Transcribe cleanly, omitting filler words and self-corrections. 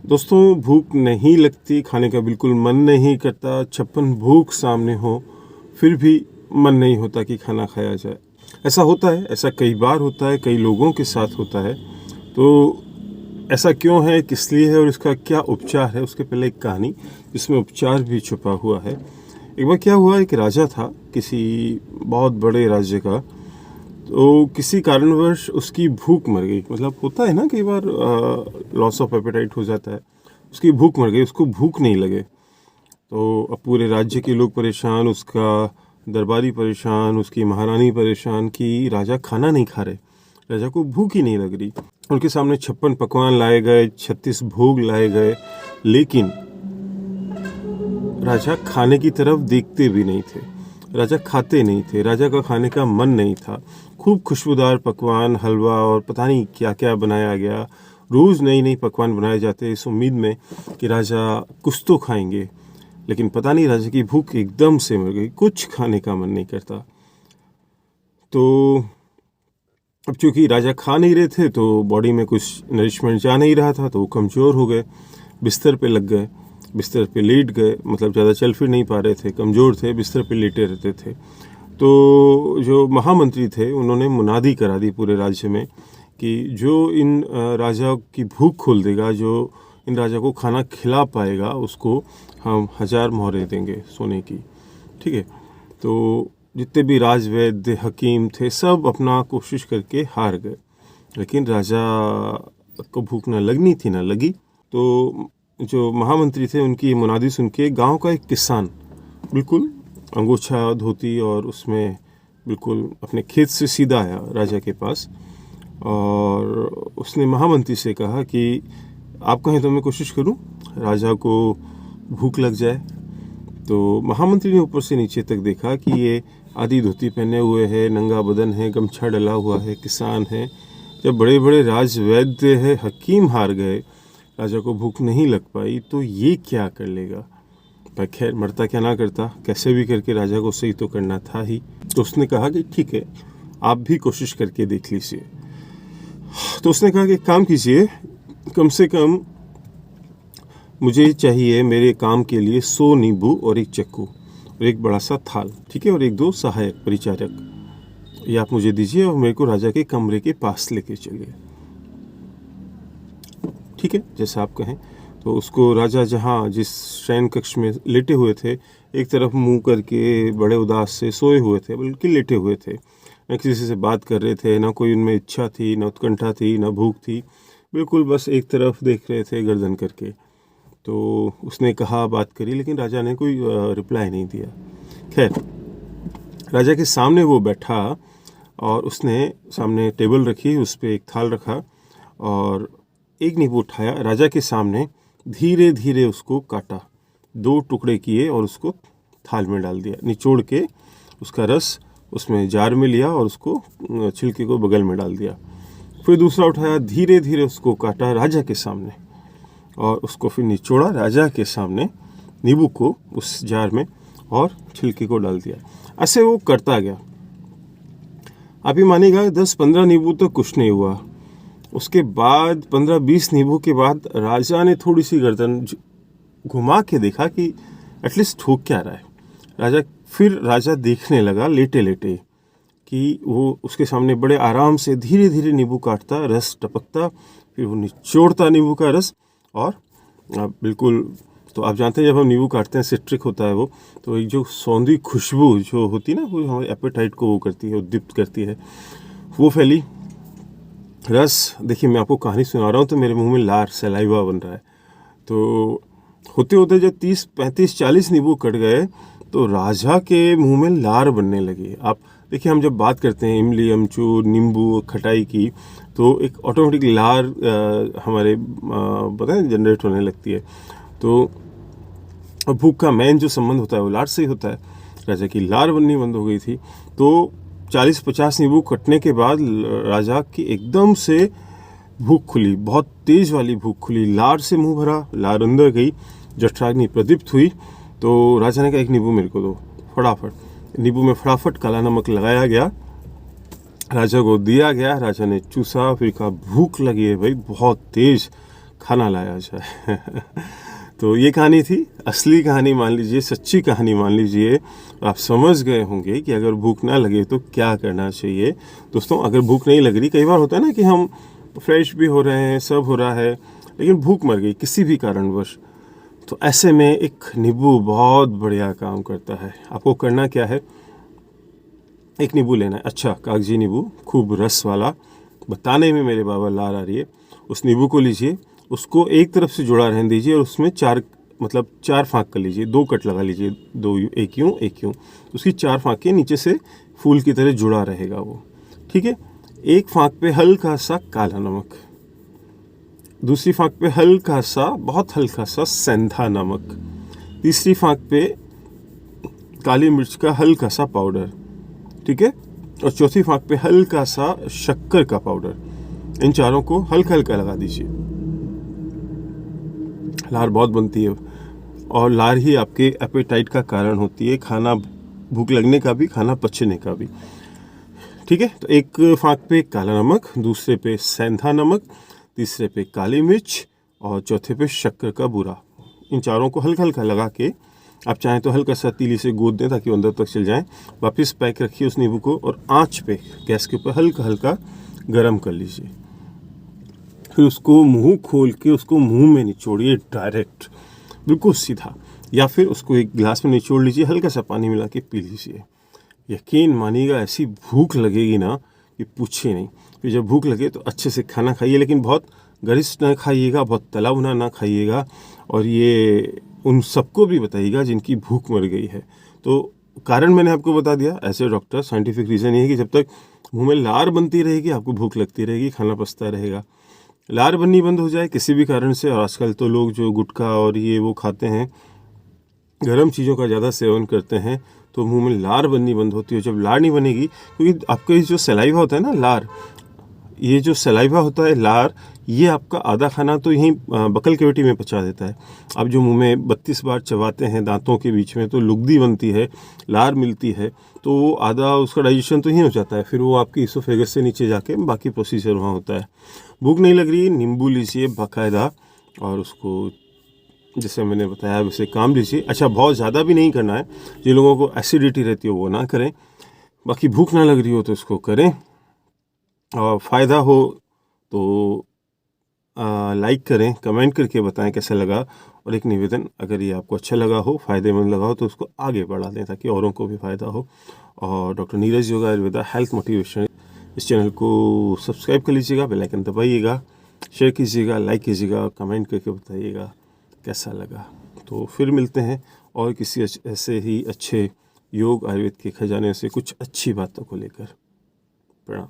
दोस्तों, भूख नहीं लगती, खाने का बिल्कुल मन नहीं करता, छप्पन भूख सामने हो, फिर भी मन नहीं होता कि खाना खाया जाए। ऐसा होता है, ऐसा कई बार होता है, कई लोगों के साथ होता है। तो ऐसा क्यों है, किस लिए है और इसका क्या उपचार है, उसके पहले एक कहानी जिसमें उपचार भी छुपा हुआ है। एक बार क्या हुआ, एक राजा था किसी बहुत बड़े राज्य का। तो किसी कारणवश उसकी भूख मर गई। मतलब होता है ना, कई बार लॉस ऑफ एपेटाइट हो जाता है। उसकी भूख मर गई, उसको भूख नहीं लगे। तो अब पूरे राज्य के लोग परेशान, उसका दरबारी परेशान, उसकी महारानी परेशान कि राजा खाना नहीं खा रहे, राजा को भूख ही नहीं लग रही। उनके सामने 56 पकवान लाए गए, 36 भोग लाए गए, लेकिन राजा खाने की तरफ देखते भी नहीं थे। राजा खाते नहीं थे, राजा का खाने का मन नहीं था। खूब खुशबूदार पकवान, हलवा और पता नहीं क्या क्या बनाया गया। रोज़ नई नई पकवान बनाए जाते इस उम्मीद में कि राजा कुछ तो खाएंगे, लेकिन पता नहीं राजा की भूख एकदम से मर गई, कुछ खाने का मन नहीं करता। तो अब चूंकि राजा खा नहीं रहे थे तो बॉडी में कुछ नरिशमेंट जा नहीं रहा था, तो वो कमज़ोर हो गए, बिस्तर पे लग गए, बिस्तर पे लेट गए। मतलब ज़्यादा चल फिर नहीं पा रहे थे, कमज़ोर थे, बिस्तर पे लेटे रहते थे। तो जो महामंत्री थे उन्होंने मुनादी करा दी पूरे राज्य में कि जो इन राजा की भूख खोल देगा, जो इन राजा को खाना खिला पाएगा, उसको हम 1000 मोहरें देंगे सोने की। ठीक है। तो जितने भी राजवैद्य हकीम थे सब अपना कोशिश करके हार गए, लेकिन राजा को भूख ना लगनी थी ना लगी। तो जो महामंत्री थे उनकी मुनादी सुन के गाँव का एक किसान बिल्कुल अंगोछा धोती और उसमें बिल्कुल अपने खेत से सीधा आया राजा के पास, और उसने महामंत्री से कहा कि आप कहें तो मैं कोशिश करूं, राजा को भूख लग जाए। तो महामंत्री ने ऊपर से नीचे तक देखा कि ये आधी धोती पहने हुए है, नंगा बदन है, गमछा डला हुआ है, किसान है। जब बड़े बड़े राजवैद्य है, हकीम हार गए, राजा को भूख नहीं लग पाई, तो ये क्या कर लेगा। पर खैर, मरता क्या ना करता, कैसे भी करके राजा को सही तो करना था ही। तो उसने कहा कि ठीक है, आप भी कोशिश करके देख लीजिए। तो उसने कहा कि काम कीजिए, कम से कम मुझे चाहिए मेरे काम के लिए 100 नींबू और एक चक्कू और एक बड़ा सा थाल, ठीक है, और 1-2 सहायक परिचारक। ये आप मुझे दीजिए और मेरे को राजा के कमरे के पास लेके चलिए। ठीक है, जैसा आप कहें। तो उसको राजा जहाँ जिस शयन कक्ष में लेटे हुए थे, एक तरफ मुंह करके बड़े उदास से सोए हुए थे, बल्कि लेटे हुए थे। न किसी से बात कर रहे थे, ना कोई उनमें इच्छा थी, ना उत्कंठा थी, ना भूख थी, बिल्कुल बस एक तरफ देख रहे थे गर्दन करके। तो उसने कहा, बात करी, लेकिन राजा ने कोई रिप्लाई नहीं दिया। खैर, राजा के सामने वो बैठा और उसने सामने टेबल रखी, उस पर एक थाल रखा और एक नींबू उठाया, राजा के सामने धीरे धीरे उसको काटा, 2 टुकड़े किए और उसको थाल में डाल दिया, निचोड़ के उसका रस उसमें जार में लिया और उसको छिलके को बगल में डाल दिया। फिर दूसरा उठाया, धीरे धीरे उसको काटा राजा के सामने और उसको फिर निचोड़ा राजा के सामने, नींबू को उस जार में और छिलके को डाल दिया। ऐसे वो करता गया। आप ही मानिएगा 10-15 नींबू तो कुछ नहीं हुआ। उसके बाद 15-20 नींबू के बाद राजा ने थोड़ी सी गर्दन घुमा के देखा कि एटलीस्ट हो क्या रहा है। राजा देखने लगा लेटे लेटे कि वो उसके सामने बड़े आराम से धीरे धीरे नींबू काटता, रस टपकता, फिर वो निचोड़ता नींबू का रस और बिल्कुल। तो आप जानते हैं जब हम नींबू काटते हैं, सिट्रिक होता है वो, तो एक जो सौंधी खुशबू जो होती है ना, वो हमारे एपेटाइट को वो करती है, उद्दीप्त करती है, वो फैली। रस, देखिए मैं आपको कहानी सुना रहा हूँ तो मेरे मुंह में लार सलाइवा बन रहा है। तो होते होते जब 30-35-40 नींबू कट गए तो राजा के मुंह में लार बनने लगी। आप देखिए, हम जब बात करते हैं इमली, अमचूर, नींबू, खटाई की, तो एक ऑटोमेटिक लार हमारे पता है जनरेट होने लगती है। तो भूख का मेन जो संबंध होता है वो लार से ही होता है। राजा की लार बननी बंद हो गई थी। तो 40-50 नींबू कटने के बाद राजा की एकदम से भूख खुली, बहुत तेज वाली भूख खुली, लार से मुंह भरा, लार अंदर गई, जठराग्नि प्रदीप्त हुई। तो राजा ने कहा, एक नींबू मेरे को दो फटाफट। नींबू में फटाफट काला नमक लगाया गया, राजा को दिया गया। राजा ने चूसा, फिर कहा, भूख लगी है भाई बहुत तेज, खाना लाया जाए। तो ये कहानी थी, असली कहानी मान लीजिए, सच्ची कहानी मान लीजिए। आप समझ गए होंगे कि अगर भूख ना लगे तो क्या करना चाहिए। दोस्तों, अगर भूख नहीं लग रही, कई बार होता है ना कि हम फ्रेश भी हो रहे हैं, सब हो रहा है, लेकिन भूख मर गई किसी भी कारणवश, तो ऐसे में एक नींबू बहुत बढ़िया काम करता है। आपको करना क्या है, एक नींबू लेना है, अच्छा कागजी नींबू, खूब रस वाला, बताने में मेरे बाबा लार आ रही है। उस नींबू को लीजिए, उसको एक तरफ से जुड़ा रहने दीजिए और उसमें चार फाँक कर लीजिए, 2 कट लगा लीजिए, 2 एक यूँ एक यूँ, उसकी 4 फाँकें नीचे से फूल की तरह जुड़ा रहेगा वो, ठीक है। एक फाँक पे हल्का सा काला नमक, दूसरी फाँक पे हल्का सा, बहुत हल्का सा सेंधा नमक, तीसरी फाँक पे काली मिर्च का हल्का सा पाउडर, ठीक है, और चौथी फाँक पे हल्का सा शक्कर का पाउडर। इन चारों को हल्का हल्का लगा दीजिए। लार बहुत बनती है और लार ही आपके एपेटाइट का कारण होती है, खाना भूख लगने का भी, खाना पचने का भी, ठीक है। तो एक फाँक पे काला नमक, दूसरे पे सेंधा नमक, तीसरे पे काली मिर्च और चौथे पे शक्कर का बूरा। इन चारों को हल्का हल्का लगा के, आप चाहें तो हल्का सा तीली से गूंद दें ताकि अंदर तक चल जाएं। वापस पैक रखिए उस नींबू को और आंच पे गैस के ऊपर हल्का हल्का गरम कर लीजिए। फिर उसको मुंह खोल के उसको मुंह में निचोड़िए डायरेक्ट, बिल्कुल सीधा, या फिर उसको एक गिलास में निचोड़ लीजिए, हल्का सा पानी मिला के पी लीजिए। यकीन मानिएगा ऐसी भूख लगेगी ना कि पूछिए नहीं। फिर जब भूख लगे तो अच्छे से खाना खाइए, लेकिन बहुत गरिष्ठ ना खाइएगा, बहुत तला भुना ना खाइएगा। और ये उन सबको भी बताइएगा जिनकी भूख मर गई है। तो कारण मैंने आपको बता दिया, ऐसे डॉक्टर, साइंटिफिक रीज़न ये है कि जब तक मुंह में लार बनती रहेगी आपको भूख लगती रहेगी, खाना पचता रहेगा। लार बननी बंद हो जाए किसी भी कारण से, और आजकल तो लोग जो गुटखा और ये वो खाते हैं, गर्म चीज़ों का ज़्यादा सेवन करते हैं, तो मुंह में लार बननी बंद होती है। जब लार नहीं बनेगी, क्योंकि आपका ये जो सलाइवा होता है ना, लार, ये जो सलाइवा होता है, लार, ये आपका आधा खाना तो यहीं बकल कैविटी में पचा देता है। आप जो मुंह में 32 बार चबाते हैं दांतों के बीच में, तो लुगदी बनती है, लार मिलती है, तो वो आधा उसका डाइजेशन तो यहीं हो जाता है। फिर वो आपकी इसोफेगस से नीचे जाके बाकी प्रोसीजर वहाँ होता है। भूख नहीं लग रही, नींबू लीजिए बाकायदा और उसको जैसे मैंने बताया वैसे काम लीजिए। अच्छा, बहुत ज़्यादा भी नहीं करना है, जिन लोगों को एसिडिटी रहती है वो ना करें, बाकी भूख ना लग रही हो तो इसको करें। और फ़ायदा हो तो लाइक करें, कमेंट करके बताएं कैसा लगा। और एक निवेदन, अगर ये आपको अच्छा लगा हो, फ़ायदेमंद लगा हो, तो उसको आगे बढ़ा दें ताकि औरों को भी फ़ायदा हो। और doctor Neeraj yoga Ayurveda health motivation, इस चैनल को सब्सक्राइब कर लीजिएगा, बेल आइकन दबाइएगा, शेयर कीजिएगा, लाइक कीजिएगा, कमेंट करके बताइएगा कैसा लगा। तो फिर मिलते हैं और किसी ऐसे ही अच्छे योग आयुर्वेद के खजाने से कुछ अच्छी बातों को लेकर। प्रणाम।